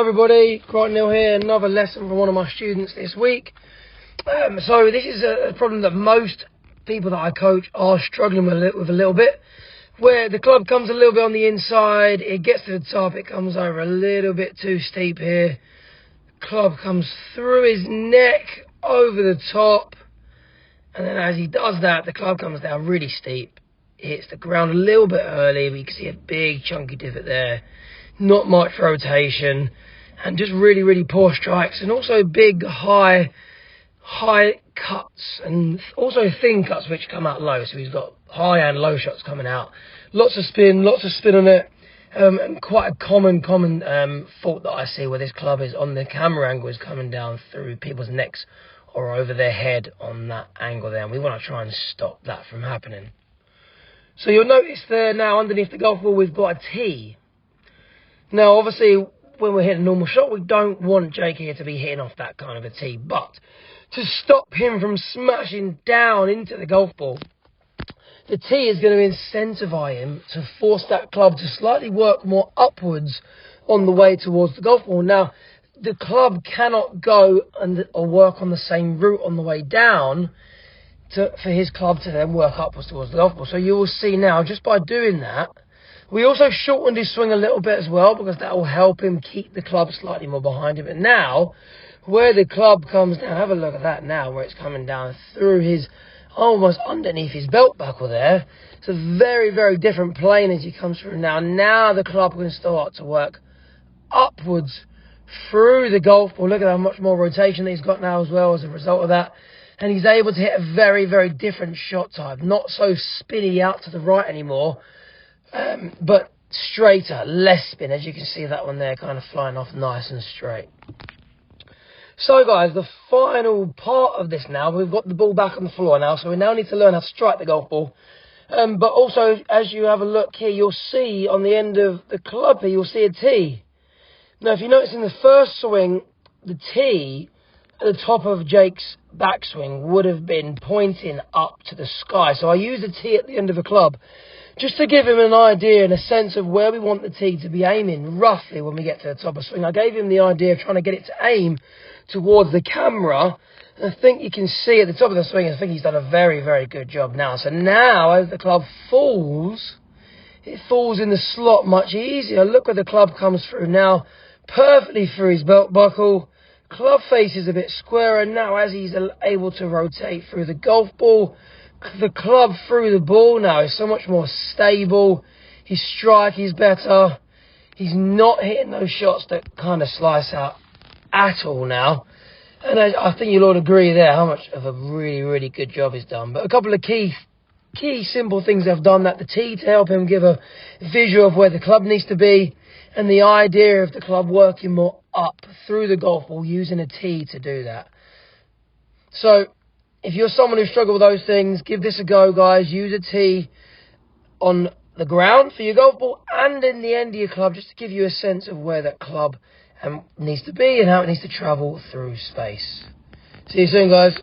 Everybody, Crichton Hill here, another lesson from one of my students this week. So this is a problem that most people that I coach are struggling with a little bit, where the club comes a little bit on the inside, it gets to the top, it comes over a little bit too steep here. Club comes through his neck, over the top, and then as he does that, the club comes down really steep. It hits the ground a little bit early, but you can see a big chunky divot there. Not much rotation, and just really poor strikes, and also big high cuts, and also thin cuts which come out low. So he's got high and low shots coming out. Lots of spin on it, and quite a common fault that I see where this club is on the camera angle is coming down through people's necks or over their head on that angle there, and we want to try and stop that from happening. So you'll notice there now underneath the golf ball we've got a tee. Now, obviously, when we're hitting a normal shot, we don't want Jake here to be hitting off that kind of a tee. But to stop him from smashing down into the golf ball, the tee is going to incentivize him to force that club to slightly work more upwards on the way towards the golf ball. Now, the club cannot go or work on the same route on the way down for his club to then work upwards towards the golf ball. So you will see now, just by doing that, we also shortened his swing a little bit as well, because that will help him keep the club slightly more behind him. And now, where the club comes down, have a look at that now, where it's coming down through his, almost underneath his belt buckle there. It's a very different plane as he comes through now. Now the club can start to work upwards through the golf ball. Look at how much more rotation he's got now as well as a result of that. And he's able to hit a very different shot type. Not so spinny out to the right anymore. But straighter, less spin, as you can see that one there kind of flying off nice and straight. So guys, the final part of this now, we've got the ball back on the floor now, so we now need to learn how to strike the golf ball. But also, as you have a look here, you'll see on the end of the club here, you'll see a tee. Now, if you notice in the first swing, the tee at the top of Jake's backswing would have been pointing up to the sky. So I use the tee at the end of the club just to give him an idea and a sense of where we want the tee to be aiming, roughly, when we get to the top of the swing. I gave him the idea of trying to get it to aim towards the camera. And I think you can see at the top of the swing, I think he's done a very good job now. So now, as the club falls, it falls in the slot much easier. Look where the club comes through now, perfectly through his belt buckle. Club face is a bit squarer now as he's able to rotate through the golf ball. The club through the ball now is so much more stable. His strike is better. He's not hitting those shots that kind of slice out at all now. And I think you'll all agree there how much of a really good job he's done. But a couple of key simple things I've done, that the tee to help him give a visual of where the club needs to be, and the idea of the club working more up through the golf ball using a tee to do that. So if you're someone who struggles with those things, give this a go, guys. Use a tee on the ground for your golf ball and in the end of your club, just to give you a sense of where that club needs to be and how it needs to travel through space. See you soon, guys.